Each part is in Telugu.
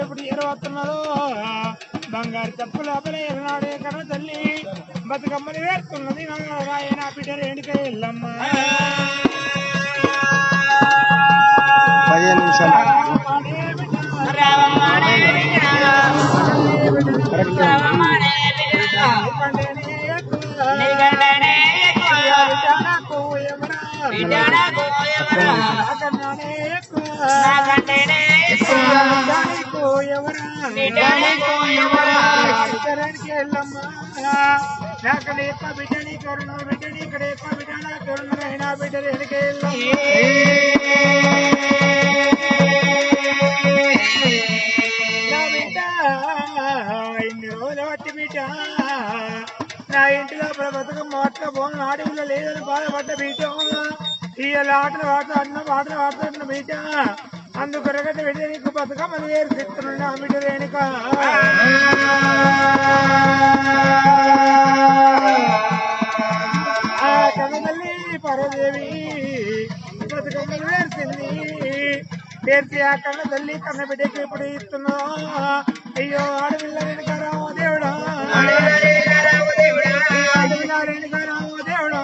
ఎప్పుడు ఎరవస్తున్నదో బంగారు తప్పు లోపల ఎరనాడే కన్న తల్లి బతుకమ్మని వేస్తున్నది నా బిడ్డ రేణుక ఎల్లమ్మ 15 నిమిషాలు బిడ్డని కరుణ బిడ్డని ఇక్కడ బిడ్డ నా కరుణ బిడ్డ రేణుక ఇన్ని రోజులు బట్టి బిడ్డ నా ఇంటిలో బతుకమ్మ మాటలు పోను ఆడవిలో లేదని బాధపడ్డ బిడ్డ ఇవాళ ఆటలు ఆడుతున్న బిడ్డ అందుకు రగట బిడ్డ నీకు బతుకమ్మని వేరు చెప్తున్నా బిడ్డ రేణుక ఆ కన్నతల్లి పరదేవి బతుకమ్మని వేర్చింది పేర్చి ఆ కన్న తల్లి కన్న బిడ్డకి ఎప్పుడు ఇస్తున్నా అయ్యో ఆడపిల్ల రేణుకారావు దేవుడా ఆడపిల్ల రేణుకారావు దేవుడా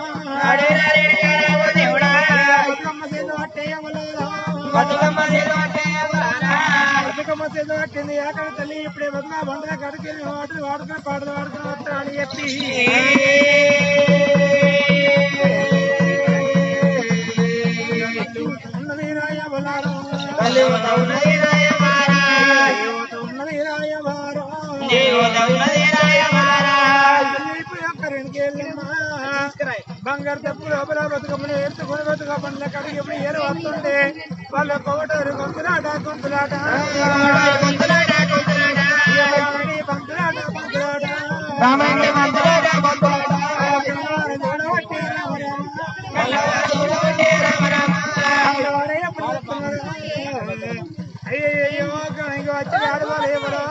బతుకమ్మ చేదు పట్టింది ఆ కన్న తల్లి ఇప్పుడే బతుక బంధుల కడికి పాటలు పాడుకుని వస్తా అని చెప్పి ఉన్నది రాయబలారం బంగారు తప్పు లోపల బతుకమ్మని ఎత్తుకుని బతుక పండ్ల కడిగి ఎప్పుడు ఏరు వస్తుండే వాళ్ళ కోటరు గొంతులాట అయ్యో ఇంక వచ్చి ఆడవాళ్ళేమరా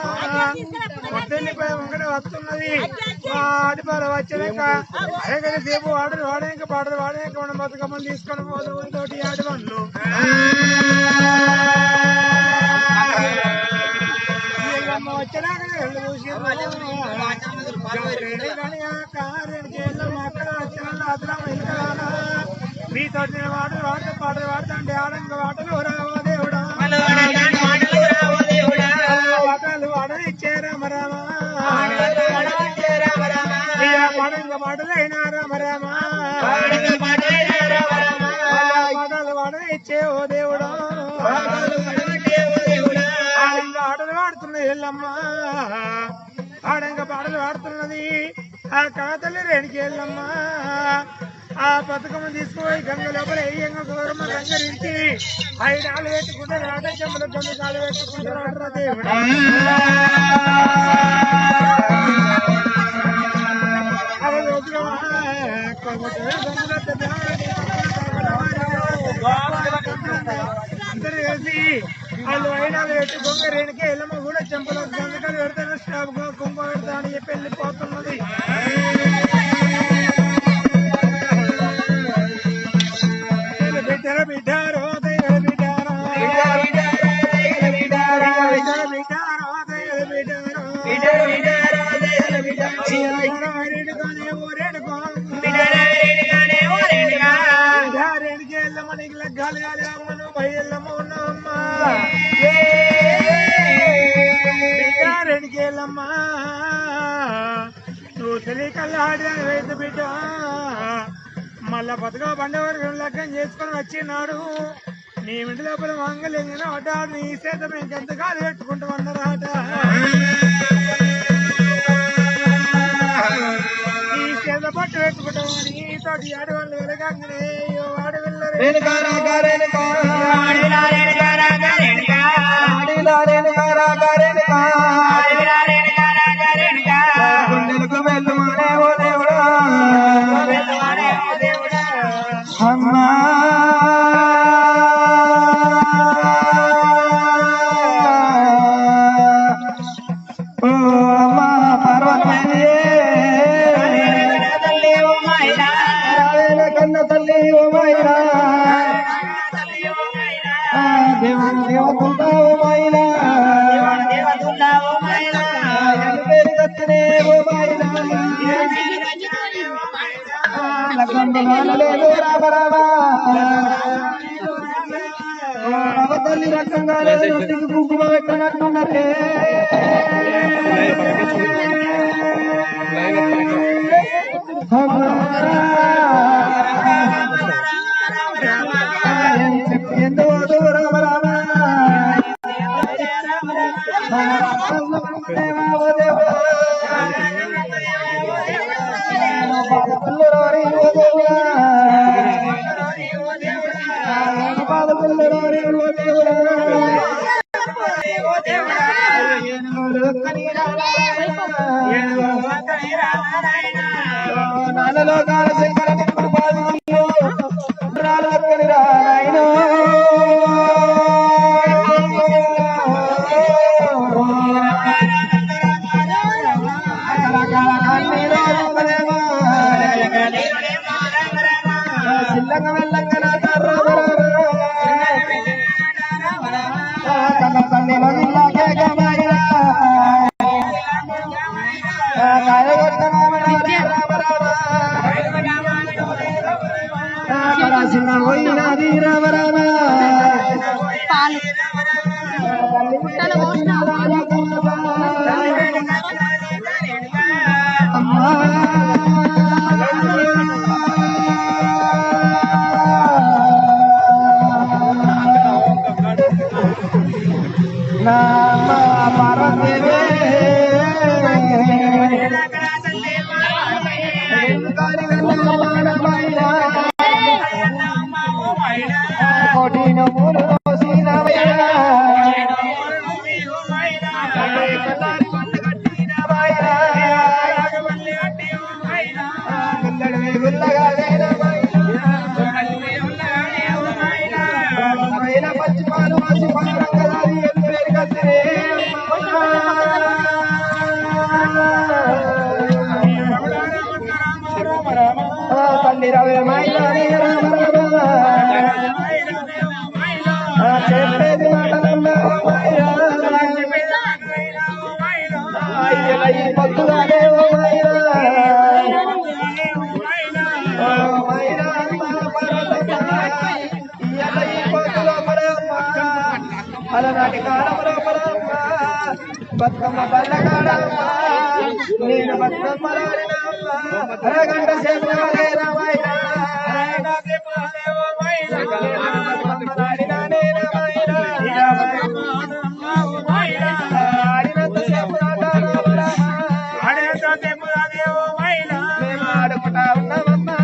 పొద్దున్నిపోయి ఒకటి వస్తున్నది ఆడిపాలు వచ్చినాక అదే సేపు వాడరు వాడాక పాటలు వాడాక మనం బతుకమ్మని తీసుకొని పోదు తోటి ఆడవాళ్ళు వచ్చినాక చూసి అక్కడ వచ్చిన అదనం వెళ్ళాలా మీతో పాటలు పాడుతుంటే ఆడంగా పాటలు రావో దేవుడా పాటలు వాడనిచ్చారా మరామా పాడంగా పాటలైనా రామరామా పాటలు వాడనిచ్చే ఓ దేవుడా ఆటలు పాడుతున్నది ఎల్లమ్మ ఆడంగా పాటలు పాడుతున్నది ఆ కాతల్లి రేణుకి ఎల్లమ్మ ఆ బతుకమ్మ తీసుకుపోయి గంగ లోపల ఏయంగా గౌరమ్మ రంగరించి 5 ఆలు పెట్టుకుంటారు ఆట చెంబల 9 ఆలు పెట్టుకుంటారు ఆటరా దేవుడా అందరూ కలిసి వాళ్ళు 5 ఆలు పెట్టి గొంగ రేణుకి ఎల్లమ్మ కూడా చెంపలో గంగకాలు పెడతారు స్టాప్ కుంభ పెడతా అని చెప్పి వెళ్ళిపోతున్నది బిడ్డారో బిడ్డారో రేణుకి వెళ్ళమ్మ నీకు లగ్గాలు కాలి అమ్మను బయల్లమ్మ ఉన్నావమ్మా రేణుకి వెళ్ళమ్మా నువ్వు తెలియకల్లా ఆడిదాని రైతు బిడ్డ మళ్ళా బతుక బండవారు లగ్గం చేసుకొని వచ్చినాడు నీ ఇంటి లోపల మంగళంగా పడ్డాడు నీ చేత మేము ఎంతకాలు పెట్టుకుంటామన్నారాట నీ చేత పట్టు పెట్టుకుంటామని తోటి ఆడవాళ్ళు వెలగానే ఆడవిల్లరే అమ్మా ఓ అమ్మా పార్వతీ కన్న తల్లి ఓ మైనా దేవతుందా ఓ మైనా పేరు కత్తనే ఓ మైనా లేదు రామ రామ తల్లి రకంగా లేదు నొట్టికి కుంకుమ పెట్టనట్టున్నదే ఎందుకు రామ రామ నాన్నలో కాల శంకర చిల్లంగా వెళ్ళంగా పోయినది రామ రామ తల్లి చెప్పేది పొద్దుగానే అలనాటి కాలంలో బతుకమ్మ బల్లగాడమ్మ నేను బతుకమ్మ అరగంట సేపు ఆడుకుంటా ఉన్నామమ్మా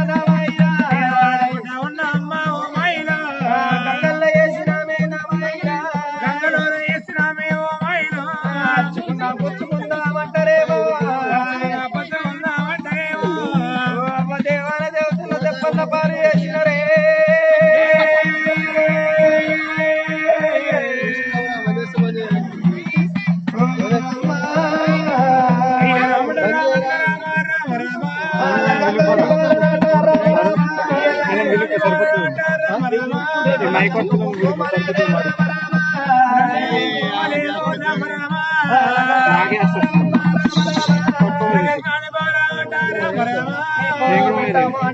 గంగల్లో వేసినామే పుచ్చుకుందామంటారేమో అమ్మ దేవాల దేవతల దెబ్బల పాలు చేసినరే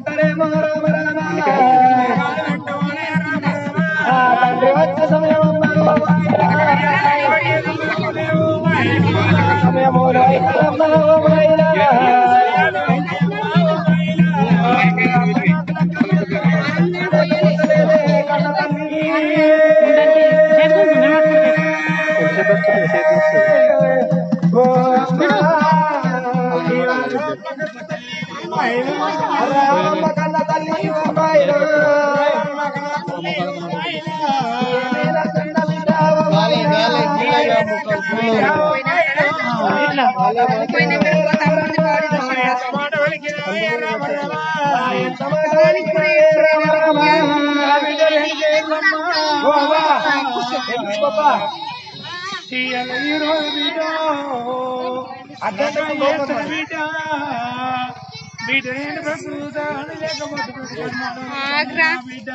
అంటారేమో తండ్రి వచ్చే సమయం సమయములో కన్న తల్లి బిడ్డ నేను బ్రతుకుతాను లేకపోతే బిడ్డ